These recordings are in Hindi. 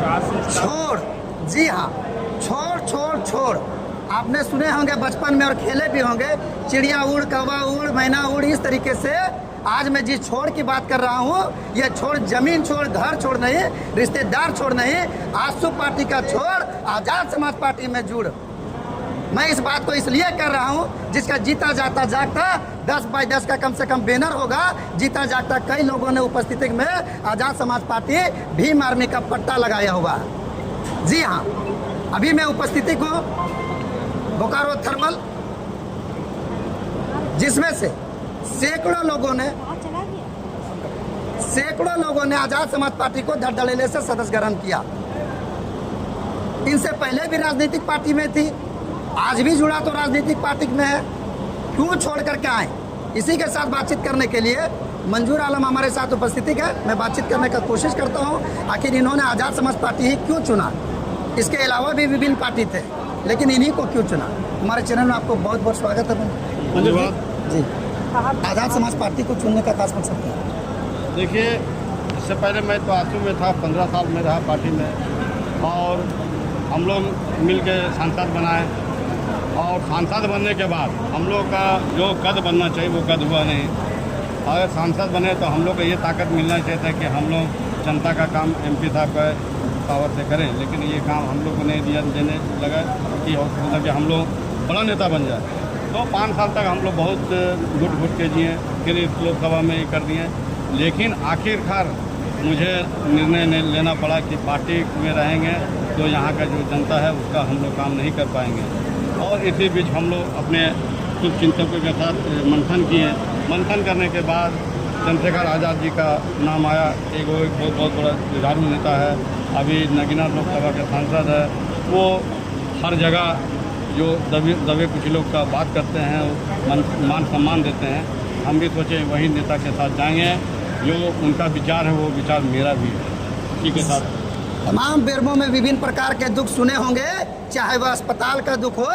छोड़, जी हाँ, छोड़ छोड़ छोड़। आपने सुने होंगे बचपन में और खेले भी होंगे, चिड़िया उड़, कौवा उड़, मैना उड़। इस तरीके से आज मैं जिस छोड़ की बात कर रहा हूँ, यह छोड़ जमीन छोड़, घर छोड़ नहीं, रिश्तेदार छोड़ नहीं, आजसू पार्टी का छोड़, आजाद समाज पार्टी में जुड़। मैं इस बात को इसलिए कर रहा हूँ, जिसका जीता जाता जागता 10x10 का कम से कम बैनर होगा। जीता जागता कई लोगों ने उपस्थिति में आजाद समाज पार्टी भीम आर्मी का पट्टा लगाया हुआ। जी हाँ, अभी मैं उपस्थिति को बोकारो थर्मल, जिसमें से सैकड़ों लोगों ने आजाद समाज पार्टी को धड़धड़ेले से सदस्य ग्रहण किया। इनसे पहले भी राजनीतिक पार्टी में थी, आज भी जुड़ा तो राजनीतिक पार्टी में है, क्यों छोड़ करके आए? इसी के साथ बातचीत करने के लिए मंजूर आलम हमारे साथ उपस्थिति है। मैं बातचीत करने का कोशिश करता हूँ, आखिर इन्होंने आज़ाद समाज पार्टी ही क्यों चुना। इसके अलावा भी विभिन्न पार्टी थे, लेकिन इन्हीं को क्यों चुना। हमारे चैनल में आपको बहुत बहुत स्वागत है। धन्यवाद जी, आज़ाद समाज पार्टी को चुनने का खास मकसद क्या है? देखिए, इससे पहले मैं तो आजसू में था, 15 साल में रहा पार्टी में, और हम लोग मिल के सांसद बनाए, और सांसद बनने के बाद हम लोग का जो कद बनना चाहिए वो कद हुआ नहीं। अगर सांसद बने तो हम लोग को ये ताकत मिलना चाहिए था कि हम लोग जनता का काम MP साहब का पावर से करें, लेकिन ये काम हम लोग को नहीं दिया देने लगा कि मतलब कि हम लोग बड़ा नेता बन जाए। तो 5 साल तक हम लोग बहुत घुट घुट के जिए, फिर इस लोकसभा में ये कर दिए, लेकिन आखिरकार मुझे निर्णय लेना पड़ा कि पार्टी में रहेंगे तो यहाँ का जो जनता है उसका हम लोग काम नहीं कर पाएंगे। और इसी बीच हम लोग अपने कुछ चिंतकों के साथ मंथन किए। मंथन करने के बाद चंद्रशेखर आज़ाद जी का नाम आया। एक बहुत बड़ा जुझारू नेता है, अभी नगीना लोकसभा के सांसद है। वो हर जगह जो दबे कुछ लोग का बात करते हैं, मान सम्मान देते हैं। हम भी सोचे वही नेता के साथ जाएंगे, जो उनका विचार है वो विचार मेरा भी है, उसी के साथ। तमाम बेरमों में विभिन्न प्रकार के दुख सुने होंगे, चाहे वह अस्पताल का दुख हो,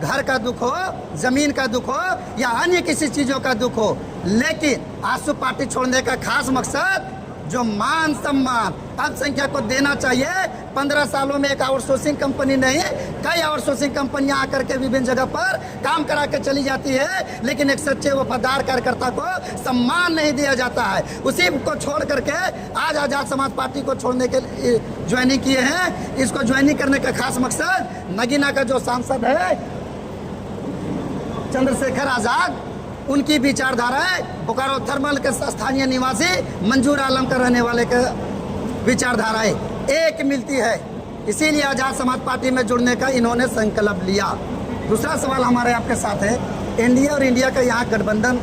घर का दुख हो, जमीन का दुख हो, या अन्य किसी चीज़ों का दुख हो, लेकिन आजसू पार्टी छोड़ने का खास मकसद जो मान सम्मान अल्पसंख्यक को देना चाहिए। 15 सालों में एक आउटसोर्सिंग कंपनी नहीं, कई आउटसोर्सिंग कंपनियां आकर के विभिन्न जगह पर काम करा के चली जाती है, लेकिन एक सच्चे वफादार कार्यकर्ता को सम्मान नहीं दिया जाता है। उसी को छोड़ करके आज आज़ाद समाज पार्टी को छोड़ने के लिए ज्वाइनिंग किए हैं। इसको ज्वाइनिंग करने का खास मकसद नगीना का जो सांसद है चंद्रशेखर आज़ाद, उनकी विचारधारा है। बोकारो थर्मल के स्थानीय निवासी मंजूर आलम का रहने वाले का विचारधाराएं एक मिलती है, इसीलिए आज़ाद समाज पार्टी में जुड़ने का इन्होंने संकल्प लिया। दूसरा सवाल हमारे आपके साथ है, एनडीए और इंडिया का यहाँ गठबंधन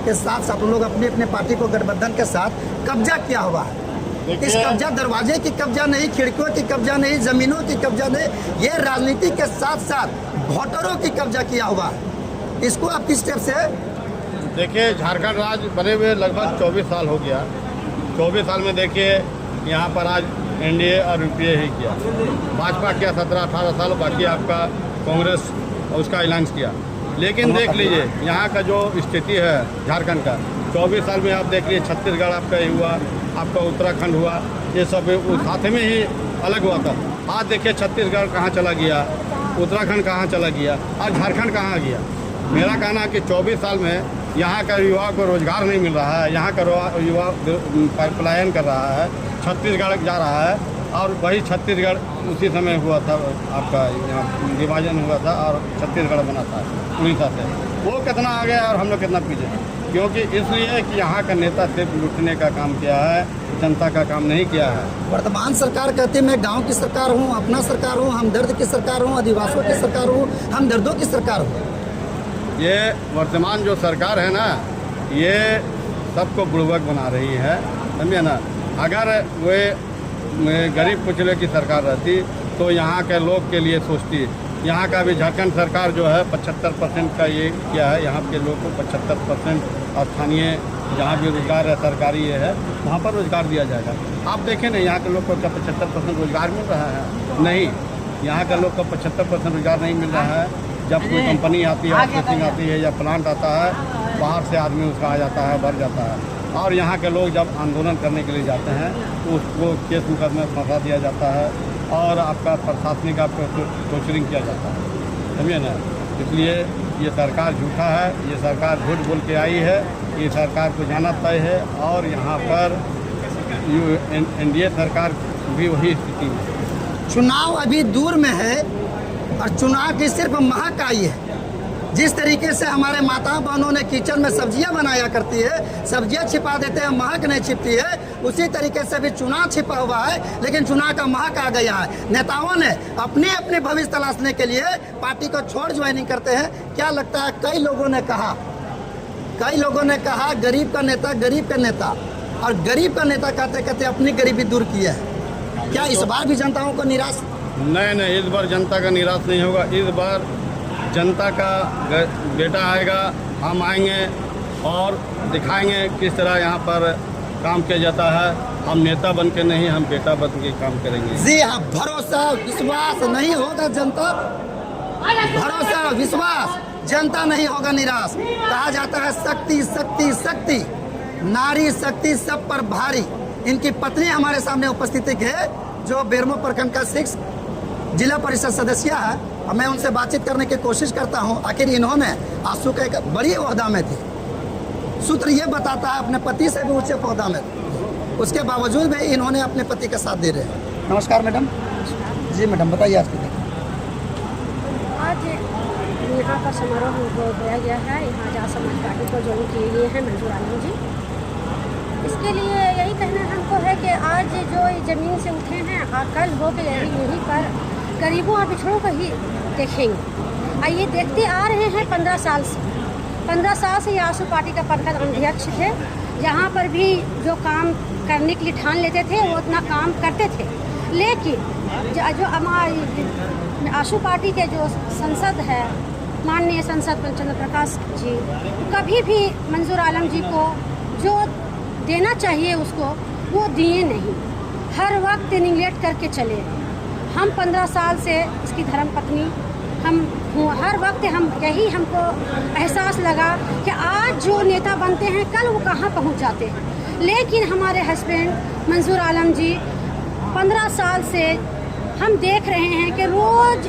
के साथ साथ लोग अपनी अपने पार्टी को गठबंधन के साथ कब्जा किया हुआ है। इस कब्जा दरवाजे की कब्जा नहीं, खिड़कियों की कब्जा नहीं, जमीनों की कब्जा नहीं, ये राजनीति के साथ साथ वोटरों की कब्जा किया हुआ है। इसको आप किस स्टेप से? देखिए, झारखंड राज्य बने हुए लगभग 24 साल हो गया। 24 साल में देखिए यहाँ पर आज एनडीए और यूपीए ही किया, भाजपा किया 17-18 साल, बाकी आपका कांग्रेस उसका अलायंस किया। लेकिन देख लीजिए यहाँ का जो स्थिति है झारखंड का, 24 साल में आप देख लीजिए छत्तीसगढ़ आपका ही हुआ, आपका उत्तराखंड हुआ, ये सब उस साथ में ही अलग हुआ था। आज देखिए छत्तीसगढ़ कहाँ चला गया, उत्तराखंड कहाँ चला गया, आज झारखंड कहाँ गया। मेरा कहना है कि 24 साल में यहाँ का युवा को रोजगार नहीं मिल रहा है, यहाँ का युवा पलायन कर रहा है, छत्तीसगढ़ जा रहा है। और वही छत्तीसगढ़ उसी समय हुआ था, आपका यहाँ विभाजन हुआ था और छत्तीसगढ़ बना था उड़ीसा से। वो कितना आगे और हम लोग कितना पीछे, क्योंकि इसलिए कि यहाँ का नेता सिर्फ लूटने का काम किया है, जनता का काम नहीं किया है। वर्तमान सरकार कहती है मैं गांव की सरकार हूँ, अपना सरकार हूँ, हमदर्द की सरकार हूँ, आदिवासियों की सरकार हूँ, हमदर्दों की सरकार हूँ। ये वर्तमान जो सरकार है ना, ये सबको बुड़बक बना रही है, समझे ना। अगर वे गरीब कुचले की सरकार रहती तो यहाँ के लोग के लिए सोचती। यहाँ का भी झारखंड सरकार जो है 75% का ये किया है, यहाँ के लोग को 75% और स्थानीय जहाँ भी रोजगार है सरकारी ये है वहाँ पर रोजगार दिया जाएगा। आप देखें ना, यहाँ के लोग को क्या 75% रोजगार मिल रहा है? नहीं, यहाँ के लोग को 75% रोजगार नहीं मिल रहा है। जब कोई कंपनी आती है, आउटसोर्सिंग आती है या प्लांट आता है, बाहर से आदमी उसका आ जाता है, भर जाता है। और यहाँ के लोग जब आंदोलन करने के लिए जाते हैं तो उसको केस मुकदमे में फंसा दिया जाता है और आपका प्रशासनिक आपको टॉर्चरिंग किया जाता है, समझिए ना। इसलिए ये सरकार झूठा है, ये सरकार झूठ बोल के आई है, ये सरकार को जाना तय है और यहाँ पर एनडीए सरकार भी वही स्थिति में। चुनाव अभी दूर में है और चुनाव की सिर्फ महक आई है। जिस तरीके से हमारे माता बहनों ने किचन में सब्जियां बनाया करती है, सब्जियां छिपा देते हैं, महक नहीं छिपती है, उसी तरीके से भी चुनाव छिपा हुआ है, लेकिन चुनाव का महक आ गया है। नेताओं ने अपने अपने भविष्य तलाशने के लिए पार्टी को छोड़ ज्वाइनिंग करते हैं। क्या लगता है, कई लोगों ने कहा गरीब का नेता, गरीब का नेता, और गरीब का नेता कहते कहते अपनी गरीबी दूर किया है। क्या इस बार भी जनताओं को निराश? नहीं, इस बार जनता का निराश नहीं होगा। इस बार जनता का बेटा आएगा, हम आएंगे और दिखाएंगे किस तरह यहाँ पर काम किया जाता है। हम नेता बन के नहीं, हम बेटा बन के काम करेंगे। जी हाँ, भरोसा विश्वास नहीं होगा जनता, भरोसा विश्वास जनता नहीं होगा निराश। कहा जाता है शक्ति शक्ति शक्ति, नारी शक्ति सब पर भारी। इनकी पत्नी हमारे सामने उपस्थित है जो बेरमो प्रखंड का 6 जिला परिषद सदस्य है, और मैं उनसे बातचीत करने की कोशिश करता हूं। आखिर इन्होंने आंसू के एक बड़ी ओहदा में थी, सूत्र ये बताता है अपने पति से भी ऊंचे पौधा में, उसके बावजूद भी इन्होंने अपने पति का साथ दे रहे हैं। नमस्कार मैडम। जी मैडम, बताइए आज की। आज यहाँ का समारोह हमको दिया गया है, यहाँ आजाद समाज पार्टी को ज्वाइन किए गए हैं मंजूर आलम जी। इसके लिए यही कहना हमको है कि आज जो ज़मीन से उठे हैं, कल हो के यहीं पर गरीबों और पिछड़ों को ही देखेंगे। और ये देखते आ रहे हैं 15 साल से। 15 साल से ये आजसू पार्टी का प्रखंड अध्यक्ष थे। यहाँ पर भी जो काम करने के लिए ठान लेते थे वो उतना काम करते थे, लेकिन जो हमारी आजसू पार्टी के जो सांसद है माननीय सांसद चंद्र प्रकाश जी, कभी भी मंजूर आलम जी को जो देना चाहिए उसको वो दिए नहीं, हर वक्त निगलेक्ट करके चले। हम 15 साल से इसकी धर्मपत्नी हम हूँ, हर वक्त हम यही हमको एहसास लगा कि आज जो नेता बनते हैं कल वो कहाँ पहुँच जाते हैं। लेकिन हमारे हस्बैंड मंजूर आलम जी 15 साल से हम देख रहे हैं कि रोज़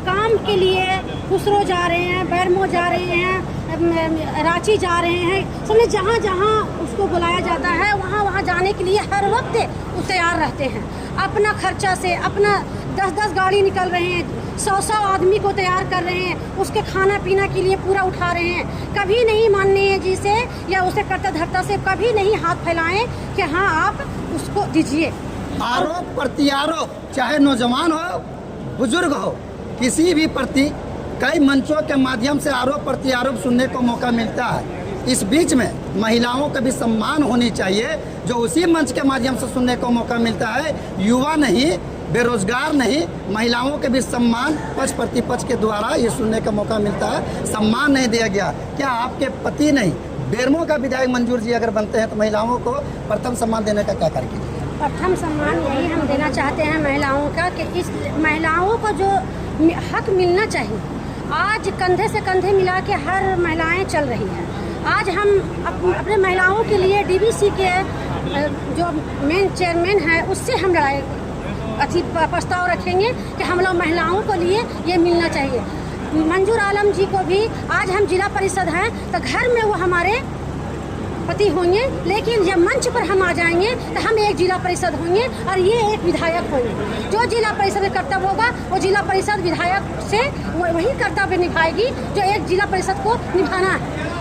काम के लिए खुसरो जा रहे हैं, बैरमो जा रहे हैं, रांची जा रहे हैं, समझे जहाँ जहाँ उसको बुलाया जाता है वहाँ जाने के लिए हर वक्त वो तैयार रहते हैं। अपना खर्चा से अपना 10-10 गाड़ी निकल रहे हैं, 100 आदमी को तैयार कर रहे हैं, उसके खाना पीना के लिए पूरा उठा रहे हैं। कभी नहीं माननीय जी से या उसे करता धरता से कभी नहीं हाथ फैलाएं कि हाँ आप उसको दीजिए। आरोप प्रत्यारोप, चाहे नौजवान हो बुजुर्ग हो, किसी भी प्रति कई मंचों के माध्यम से आरोप प्रत्यारोप सुनने को मौका मिलता है। इस बीच में महिलाओं का भी सम्मान होनी चाहिए, जो उसी मंच के माध्यम से सुनने को मौका मिलता है। युवा नहीं, बेरोजगार नहीं, महिलाओं के भी सम्मान पक्ष प्रतिपक्ष के द्वारा ये सुनने का मौका मिलता है, सम्मान नहीं दिया गया। क्या आपके पति नहीं, बेरमो का विधायक मंजूर जी अगर बनते हैं तो महिलाओं को प्रथम सम्मान देने का क्या कार्य कीजिए? प्रथम सम्मान यही हम देना चाहते हैं महिलाओं का कि इस महिलाओं को जो हक मिलना चाहिए, आज कंधे से कंधे मिला के हर महिलाएं चल रही हैं। आज हम अपने महिलाओं के लिए डीबीसी के जो मेन चेयरमैन है उससे हम लड़ाई प्रस्ताव रखेंगे कि हम लोग महिलाओं को लिए ये मिलना चाहिए। मंजूर आलम जी को भी आज हम जिला परिषद हैं तो घर में वो हमारे पति होंगे, लेकिन जब मंच पर हम आ जाएंगे तो हम एक जिला परिषद होंगे और ये एक विधायक होंगे। जो जिला परिषद का कर्तव्य होगा वो जिला परिषद विधायक से वही कर्तव्य निभाएगी जो एक जिला परिषद को निभाना है।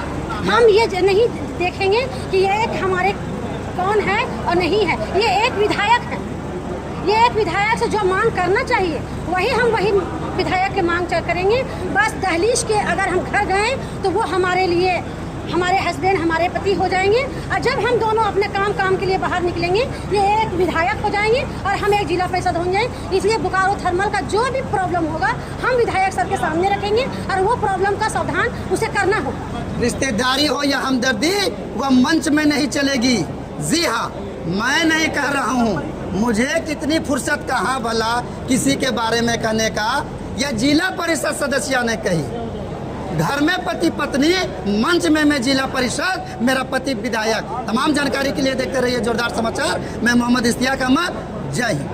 हम ये नहीं देखेंगे कि ये एक हमारे कौन है और नहीं है, ये एक विधायक है। ये एक विधायक से जो मांग करना चाहिए वही विधायक के मांग करेंगे। बस दहलीज के अगर हम घर गए तो वो हमारे लिए हमारे हस्बैंड हमारे पति हो जाएंगे, और जब हम दोनों अपने काम के लिए बाहर निकलेंगे ये एक विधायक हो जाएंगे और हम एक जिला परिषद हो जाएंगे। इसलिए बोकारो थर्मल का जो भी प्रॉब्लम होगा हम विधायक सर के सामने रखेंगे और वो प्रॉब्लम का समाधान उसे करना होगा। रिश्तेदारी हो या हमदर्दी वह मंच में नहीं चलेगी। जी हाँ, मैं नहीं कह रहा हूँ, मुझे कितनी फुर्सत कहाँ भला किसी के बारे में कहने का, या जिला परिषद सदस्य ने कही। घर में पति पत्नी, मंच में मैं जिला परिषद, मेरा पति विधायक। तमाम जानकारी के लिए देखते रहिए जोरदार समाचार। मैं मोहम्मद इश्तियाक अहमद। जय हिंद।